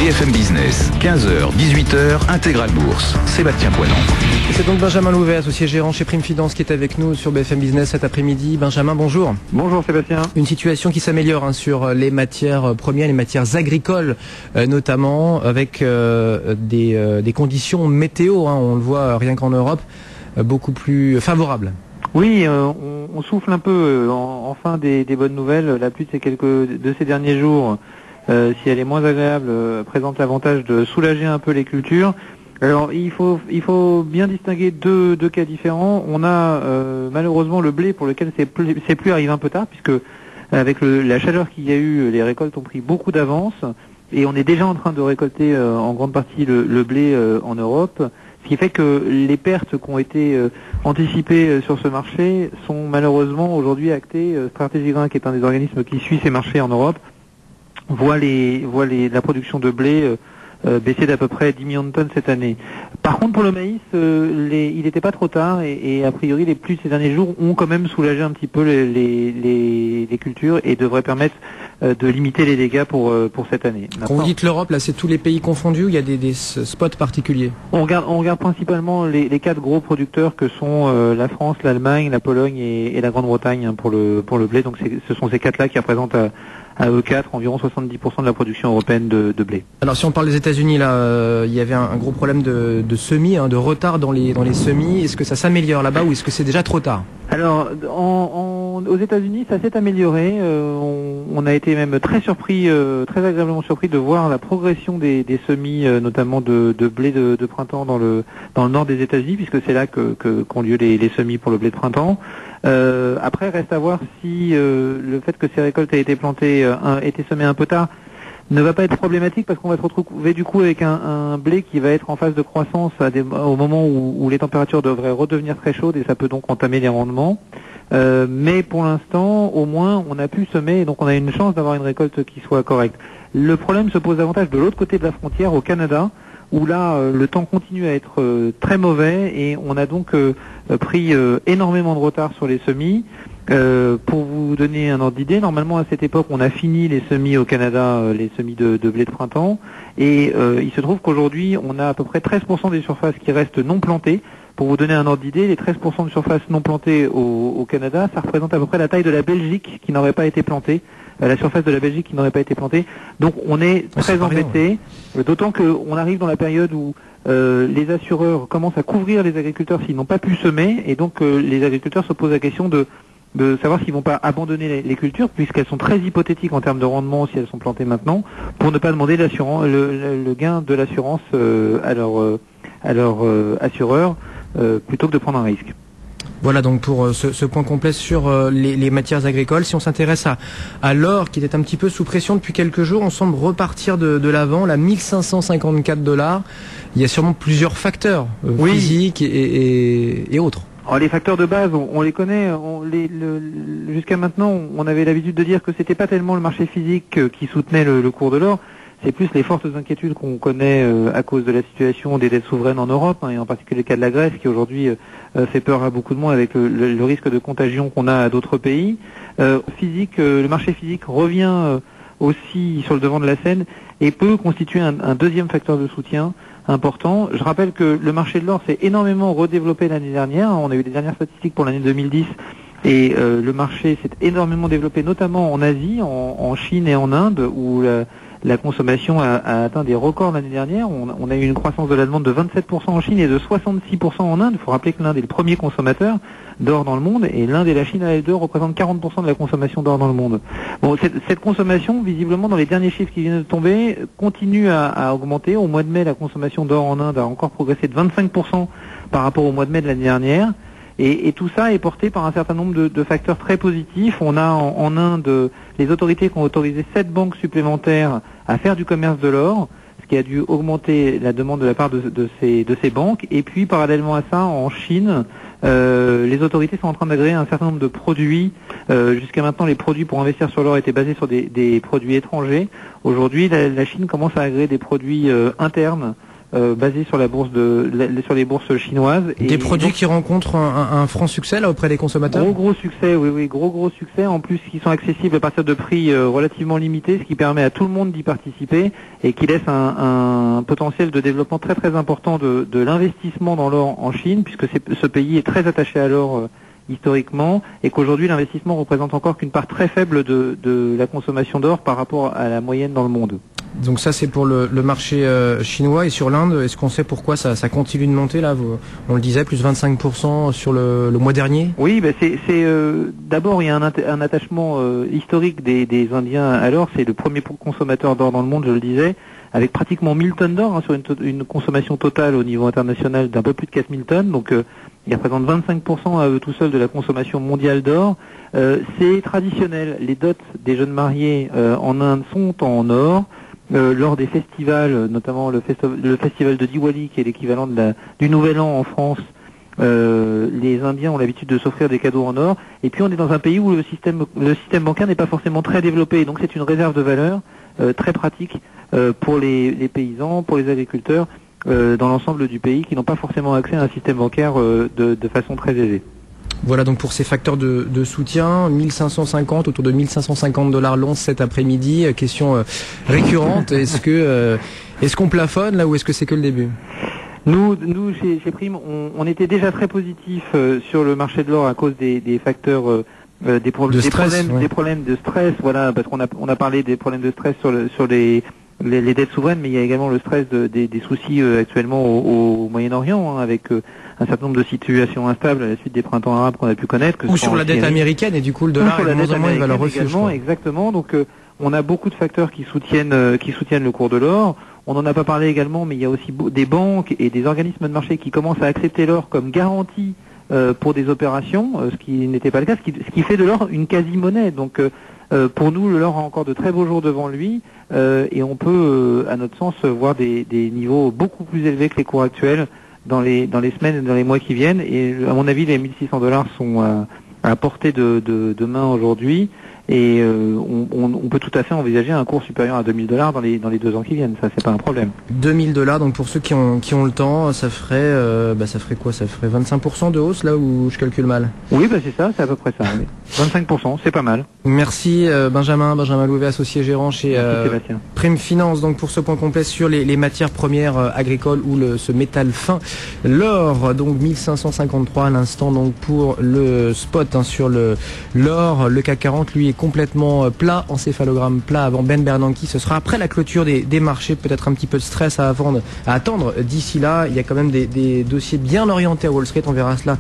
BFM Business, 15h, 18h, Intégrale Bourse. Sébastien Poinon. C'est donc Benjamin Louvet, associé gérant chez Prime Finance, qui est avec nous sur BFM Business cet après-midi. Benjamin, bonjour. Bonjour Sébastien. Une situation qui s'améliore sur les matières premières, les matières agricoles notamment, avec des conditions météo, on le voit rien qu'en Europe, beaucoup plus favorables. Oui, on souffle un peu enfin des bonnes nouvelles. La pluie de ces derniers jours, si elle est moins agréable, présente l'avantage de soulager un peu les cultures. Alors il faut bien distinguer deux cas différents. On a malheureusement le blé pour lequel ces pluies arrivent un peu tard, puisque avec la chaleur qu'il y a eu, les récoltes ont pris beaucoup d'avance et on est déjà en train de récolter en grande partie le blé en Europe. Ce qui fait que les pertes qui ont été anticipées sur ce marché sont malheureusement aujourd'hui actées. Stratégie Grain, qui est un des organismes qui suit ces marchés en Europe, voit la production de blé baisser d'à peu près 10 millions de tonnes cette année. Par contre, pour le maïs, il n'était pas trop tard et a priori les pluies ces derniers jours ont quand même soulagé un petit peu les cultures et devraient permettre de limiter les dégâts pour cette année. Quand vous dites l'Europe, là, c'est tous les pays confondus ou il y a des spots particuliers? On regarde principalement les quatre gros producteurs que sont la France, l'Allemagne, la Pologne et la Grande-Bretagne pour le blé. Donc ce sont ces quatre-là qui représentent à eux 4 environ 70% de la production européenne de blé. Alors si on parle des États-Unis, là, il y avait un gros problème de semis, de retard dans les semis. Est-ce que ça s'améliore là-bas ou est-ce que c'est déjà trop tard? Alors aux États-Unis, ça s'est amélioré. On a été même très agréablement surpris de voir la progression des semis, notamment de blé de printemps dans le nord des États-Unis, puisque c'est là qu'ont lieu les semis pour le blé de printemps. Après, reste à voir si le fait que ces récoltes aient été plantées, été semées un peu tard, ne va pas être problématique, parce qu'on va se retrouver du coup avec un blé qui va être en phase de croissance au moment où les températures devraient redevenir très chaudes et ça peut donc entamer les rendements. Mais pour l'instant, au moins, on a pu semer et donc on a une chance d'avoir une récolte qui soit correcte. Le problème se pose davantage de l'autre côté de la frontière, au Canada, où là, le temps continue à être très mauvais et on a donc pris énormément de retard sur les semis. Pour vous donner un ordre d'idée, normalement à cette époque on a fini les semis au Canada, les semis de blé de printemps, et il se trouve qu'aujourd'hui on a à peu près 13% des surfaces qui restent non plantées. Pour vous donner un ordre d'idée, les 13% de surfaces non plantées au Canada, ça représente à peu près la taille de la Belgique qui n'aurait pas été plantée, la surface de la Belgique qui n'aurait pas été plantée. Donc on est très embêté, d'autant qu'on arrive dans la période où les assureurs commencent à couvrir les agriculteurs s'ils n'ont pas pu semer, et donc les agriculteurs se posent la question de savoir s'ils vont pas abandonner les cultures, puisqu'elles sont très hypothétiques en termes de rendement si elles sont plantées maintenant, pour ne pas demander le gain de l'assurance à leur assureur, plutôt que de prendre un risque. Voilà donc pour ce point complet sur les matières agricoles. Si on s'intéresse à l'or, qui était un petit peu sous pression depuis quelques jours, on semble repartir de l'avant, là, $1554. Il y a sûrement plusieurs facteurs physiques et autres. Alors, les facteurs de base, on les connaît. Jusqu'à maintenant, on avait l'habitude de dire que c'était pas tellement le marché physique qui soutenait le cours de l'or. C'est plus les fortes inquiétudes qu'on connaît à cause de la situation des dettes souveraines en Europe, et en particulier le cas de la Grèce, qui aujourd'hui fait peur à beaucoup de monde avec le risque de contagion qu'on a à d'autres pays. Le marché physique revient aussi sur le devant de la scène et peut constituer un deuxième facteur de soutien important. Je rappelle que le marché de l'or s'est énormément redéveloppé l'année dernière. On a eu les dernières statistiques pour l'année 2010 et le marché s'est énormément développé, notamment en Asie, en Chine et en Inde, où la consommation a atteint des records l'année dernière. On a eu une croissance de la demande de 27% en Chine et de 66% en Inde. Il faut rappeler que l'Inde est le premier consommateur d'or dans le monde, et l'Inde et la Chine à elles deux représentent 40% de la consommation d'or dans le monde. Bon, cette consommation, visiblement, dans les derniers chiffres qui viennent de tomber, continue à augmenter. Au mois de mai, la consommation d'or en Inde a encore progressé de 25% par rapport au mois de mai de l'année dernière. Et tout ça est porté par un certain nombre de facteurs très positifs. On a en Inde les autorités qui ont autorisé 7 banques supplémentaires à faire du commerce de l'or, ce qui a dû augmenter la demande de la part de ces banques. Et puis parallèlement à ça, en Chine, les autorités sont en train d'agréer un certain nombre de produits. Jusqu'à maintenant, les produits pour investir sur l'or étaient basés sur des produits étrangers. Aujourd'hui, la Chine commence à agréer des produits internes basés sur la bourse sur les bourses chinoises. Des produits qui rencontrent un franc succès là auprès des consommateurs. Gros succès, oui, gros succès. En plus, qui sont accessibles à partir de prix relativement limités, ce qui permet à tout le monde d'y participer et qui laisse un potentiel de développement très très important de l'investissement dans l'or en Chine, puisque ce pays est très attaché à l'or historiquement, et qu'aujourd'hui l'investissement représente encore qu'une part très faible de la consommation d'or par rapport à la moyenne dans le monde. Donc ça c'est pour le marché chinois. Et sur l'Inde, est-ce qu'on sait pourquoi ça continue de monter là? On le disait, plus 25% sur le mois dernier. Oui, d'abord il y a un attachement historique des Indiens à l'or. C'est le premier consommateur d'or dans le monde, je le disais, avec pratiquement 1000 tonnes d'or sur une consommation totale au niveau international d'un peu plus de 4000 tonnes. Donc ils représentent 25% à eux tout seuls de la consommation mondiale d'or. C'est traditionnel. Les dots des jeunes mariés en Inde sont en or. Lors des festivals, notamment le festival de Diwali, qui est l'équivalent du Nouvel An en France, les Indiens ont l'habitude de s'offrir des cadeaux en or. Et puis on est dans un pays où le système bancaire n'est pas forcément très développé. Donc c'est une réserve de valeur très pratique pour les paysans, pour les agriculteurs dans l'ensemble du pays, qui n'ont pas forcément accès à un système bancaire de façon très aisée. Voilà donc pour ces facteurs de soutien, 1550, autour de 1550 $ l'once cet après-midi. Question récurrente, est-ce qu'on plafonne là ou est-ce que c'est que le début? Nous chez Prime, on était déjà très positif sur le marché de l'or à cause des facteurs des problèmes de stress, voilà, parce qu'on a parlé des problèmes de stress sur les dettes souveraines, mais il y a également le stress des soucis actuellement au Moyen-Orient, avec un certain nombre de situations instables à la suite des printemps arabes qu'on a pu connaître. Ou sur la dette américaine, et du coup le dollar est de moins en moins une valeur refuge. Exactement, donc on a beaucoup de facteurs qui soutiennent le cours de l'or. On n'en a pas parlé également, mais il y a aussi des banques et des organismes de marché qui commencent à accepter l'or comme garantie pour des opérations, ce qui n'était pas le cas, ce qui fait de l'or une quasi-monnaie. Donc pour nous, l'or a encore de très beaux jours devant lui, et on peut, à notre sens, voir des niveaux beaucoup plus élevés que les cours actuels dans les semaines et dans les mois qui viennent. Et à mon avis, les 1600 $ sont à portée de main aujourd'hui. Et on peut tout à fait envisager un cours supérieur à 2000 $ dans les 2 ans qui viennent. Ça, c'est pas un problème. 2000 $, donc pour ceux qui ont le temps, ça ferait quoi? Ça ferait 25% de hausse là où je calcule mal? Oui, c'est ça, c'est à peu près ça. Oui. 25%, c'est pas mal. Merci Benjamin Louvet, associé gérant chez Prime Finance. Donc pour ce point complet sur les matières premières agricoles ou ce métal fin, l'or, donc 1553 à l'instant, donc pour le spot sur l'or. Le CAC 40 lui est complètement plat, encéphalogramme plat avant Ben Bernanke. Ce sera après la clôture des marchés, peut-être un petit peu de stress à attendre d'ici là. Il y a quand même des dossiers bien orientés à Wall Street, on verra cela